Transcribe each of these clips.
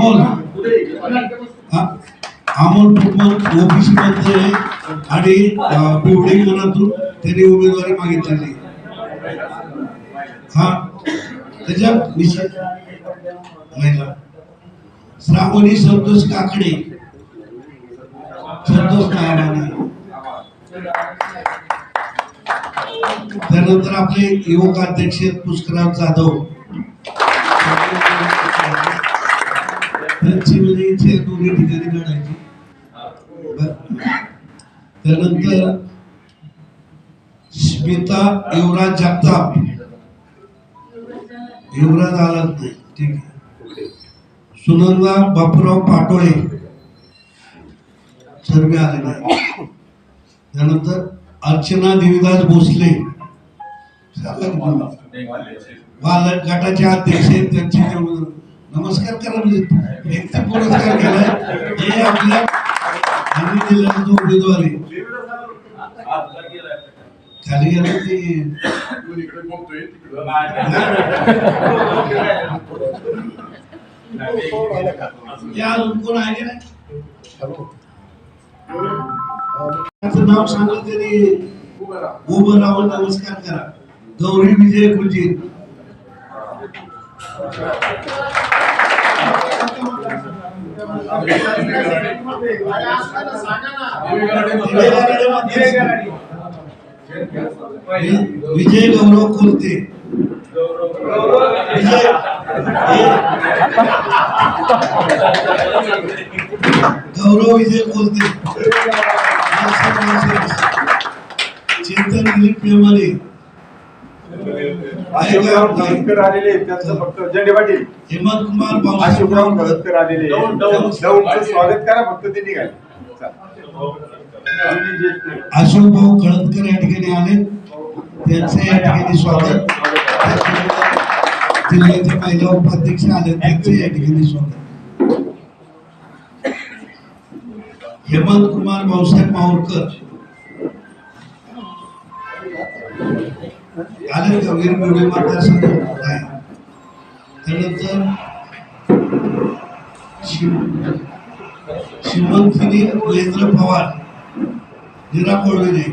Amol Amol OBC मध्ये आणि पिवळी मनातून त्यांनी उमेदवारी मागितलेली. हा त्याच्या महिला श्रावणी संतोष काकडे, संतोष नारायण. त्यानंतर आपले युवक अध्यक्ष पुष्कराव जाधव, त्यांची म्हणजे इथे दोन्ही ठिकाणी लढायची. त्यानंतर स्मिता युवराज जगताप, युवराज आलाच नाही, ठीक आहे. सुनंदा बापूराव पाटोळे, सर्वे आले नाही. त्यानंतर अर्चना देवीदास भोसले गटाचे अध्यक्ष आहेत, त्यांची नमस्कार करा. म्हणजे एक तर पुरस्कार केलाय हे आपल्या दिलेला जो उमेदवार आहे खाली गेला ते या कोण आहे ना नाव सांगत तरी उभं राहून नमस्कार करा. गौरी विजय गुलजी, विजय गौरव कोलते, विजय गौरव विजय कोलते, चेतन दिलीप प्रेमाने, हेमंत कुमार स्वागत करा. फक्त ते निघाले. अशोक भाऊ खळदकर या ठिकाणी आले, त्यांचे या ठिकाणी स्वागत. जिल्ह्याचे महिला उपाध्यक्ष आले, त्यांचे या ठिकाणी स्वागत. हेमंत कुमार भाऊसाहेब माहूरकर आले का वीर मिळवले मतदारसंघ आहे. त्यानंतर श्रीमंतिनी महेंद्र पवार, नीरा कोळवेने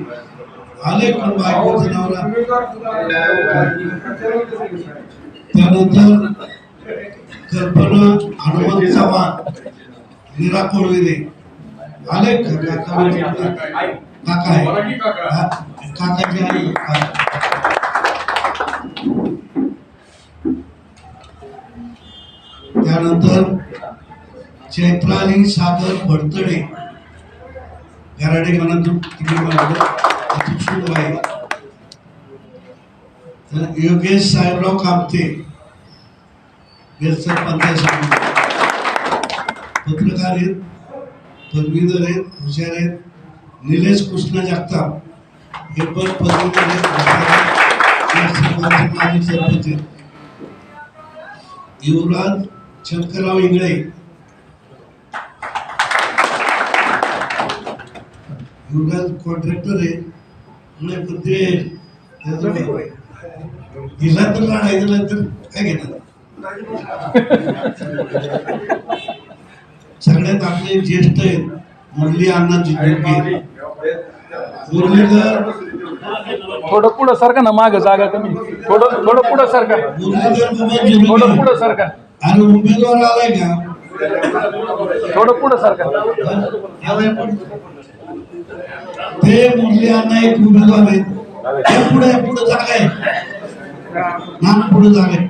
आले पण बायकोचं नाव. त्यानंतर कल्पना हनुमंत चव्हाण, नीरा कोळवेने आले. काका आहे, काकाची आई. त्यानंतर चैत्राली सागर भडतडे, गराडे मनातून आहे. योगेश साहेबराव कामते, पंचायत समिती, पत्रकार आहेत, पदवीधर आहेत, हुशार आहेत. निलेश कृष्ण जगताप, हे पण पदवीधर आहेत, माजी सरपंच आहेत. युवराज शंकरराव इंगळे, युवराज कॉन्ट्रॅक्टर आहे. पण ते दिला तर लढायचं नाही तर काय घेणार. सगळ्यात आपले ज्येष्ठ आहेत मुरली अण्णा जिंके, मुरलीधर थोडं पुढं सारखा ना, माग जागा कमी, थोडं पुढं सारखा, थोडं पुढं सारखा. आणि उमेदवार आलाय का, थोडं पुढं सारखा. ते मुरली अण्णा एक उमेदवार आहेत. पुढे पुढे जागा आहे ना, पुढे जागा आहे.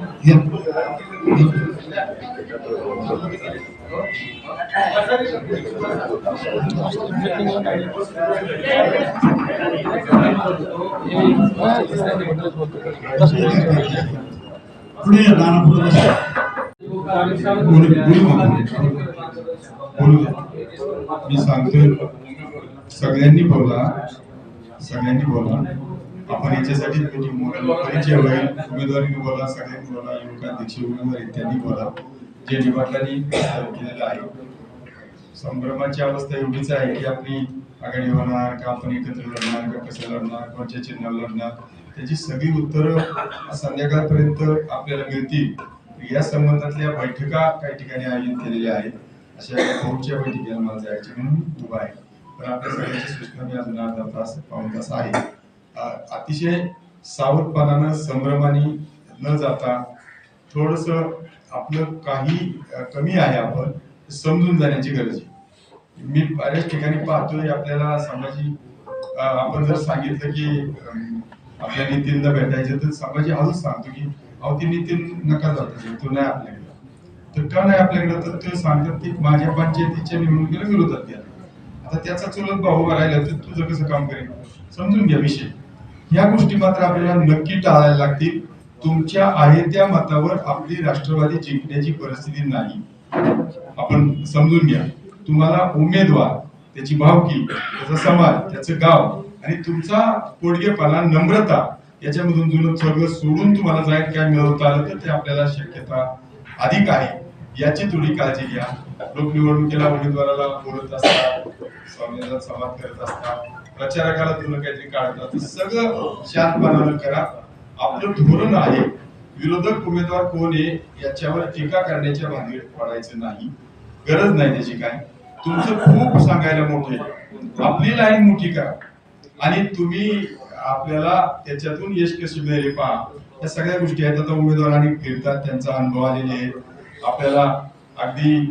पुढे नाना पुढे मी सांगतोय सगळ्यांनी बोला. आपण याच्यासाठी परिचय होईल. उमेदवारीने बोला, सगळ्यांनी बोला. युवकाध्यक्ष उमेदवार त्यांनी बोला. जे निवडणारी केलेलं आहे. संभ्रमाची अवस्था एवढीच आहे की आपली आघाडी होणार का, आपण एकत्र लढणार का, कसं लढणार, कोणत्या चिन्हावर लढणार, त्याची सगळी उत्तरं संध्याकाळपर्यंत आपल्याला मिळतील. या संबंधातल्या बैठका काही ठिकाणी आयोजित केलेल्या आहेत. अशा कोर्टच्या बैठकीला मला जायची म्हणून उभा आहे. पण आपल्या सगळ्यांची सूचना मी अजून अर्धा तास पाऊण तास आहे. अतिशय सावधपणानं संभ्रमाने न जाता थोडस आपलं काही कमी आहे आपण समजून जाण्याची गरज आहे. मी बऱ्याच ठिकाणी पाहतोय आपल्याला संभाजी आपण जर सांगितलं की आपल्या नितीनला भेटायचं तर संभाजी हळूच सांगतो की अहो ती नितीन नका जातो तो नाही आपल्याकडे. तर का नाही आपल्याकडे तर ते सांगतात की माझ्या पंचायतीच्या निवडणुकीला विरोधात द्या. आता त्याचा चुलत भाऊ उभा राहिला तर तुझं कसं काम करेल समजून घ्या विषय. ह्या गोष्टी मात्र आपल्याला नक्की टाळायला लागतील. तुमच्या आहे त्या मतावर आपली राष्ट्रवादी जिंकण्याची परिस्थिती नाही. आपण समजून घ्या. तुम्हाला उमेदवार त्याची भावकी त्याचा समाज त्याचं गाव आणि तुमचा पोडगेपणा नम्रता याच्यामधून जुनं सगळं सोडून तुम्हाला जाहीर काय मिळवता आलं तर ते आपल्याला शक्यता अधिक आहे. याची थोडी काळजी घ्या. लोक निवडणुकीला उमेदवाराला बोलत असतात संवाद करत असतात प्रचारकाला तुला काहीतरी काढतात सगळं शांतपणानं करा. आपलं धोरण आहे विरोधक उमेदवार कोण आहे याच्यावर टीका करण्याच्या भानगडीत पडायचं नाही. गरज नाही त्याची काय. तुमचं खूप सांगायला मोठे आपली लाईन मोठी करा आणि तुम्ही आपल्याला त्याच्यातून यश कशी मिळेल पहा. या सगळ्या गोष्टी आहेत. आता उमेदवारांनी फिरतात त्यांचा अनुभव आलेले आहे. आपल्याला अगदी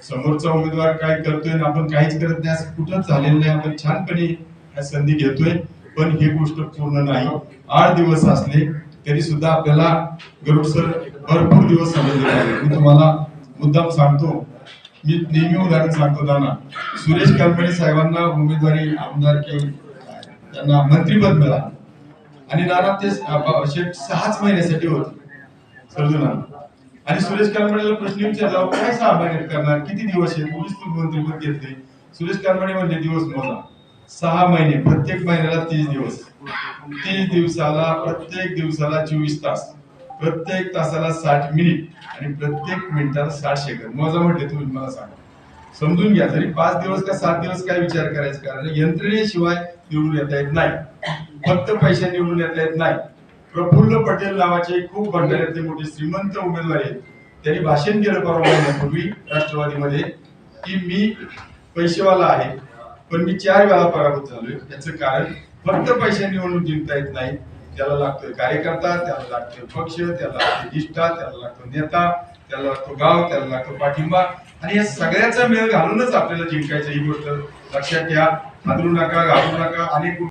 समोरचा उमेदवार काय करतोय आणि आपण काहीच करत नाही असं कुठंच झालेलं नाही. आपण छानपणे संधी घेतोय पण ही गोष्ट पूर्ण नाही. 8 दिवस असले तरी सुद्धा आपल्याला गरुडसर भरपूर दिवस समजले पाहिजे. मी तुम्हाला मुद्दाम सांगतो. मी नेहमी उदाहरण सांगतो. नाना सुरेश कालमणे साहेबांना उमेदवारी आमदारकी त्यांना मंत्रीपद मिळालं आणि नाना ते 6 महिन्यासाठी होते सर्जूना. आणि सुरेश कालमणेला प्रश्न विचारला काय 6 महिन्यात करणार किती दिवस आहेत पोलीस मंत्रीपद घेतले. सुरेश कालमणे म्हणले दिवस मोजा 6 महिने प्रत्येक महिन्याला 30 दिवस 30 दिवसाला प्रत्येक दिवसाला 24 तास प्रत्येक तासाला 60 मिनिट आणि प्रत्येक मिनिटाला 60 सेकंद मोजा म्हटले. तुम्ही मला सांगा समजून घ्या. तरी 5 दिवस का 7 दिवस काय विचार करायचा कारण यंत्रणेशिवाय निवडून येता येत नाही. फक्त पैसे निवडून येता येत नाही. प्रफुल्ल पटेल नावाचे खूप भंडाऱ्यातले मोठे श्रीमंत उमेदवार आहेत. त्यांनी भाषण केलं परवा महिन्यापूर्वी राष्ट्रवादीमध्ये की मी पैसेवाला आहे पण मी 4 वेळा पराभूत झालोय. याचं कारण फक्त पैसे निवडून जिंकता येत नाही. त्याला लागतोय कार्यकर्ता त्याला लागतोय पक्ष त्याला लागतोय निष्ठा त्याला लागतो नेता त्याला लागतो गाव त्याला लागतो पाठिंबा आणि या सगळ्याचा मेळ घालूनच आपल्याला जिंकायचं. ही गोष्ट लक्षात घ्या. हादरू नका घालू नका. अनेक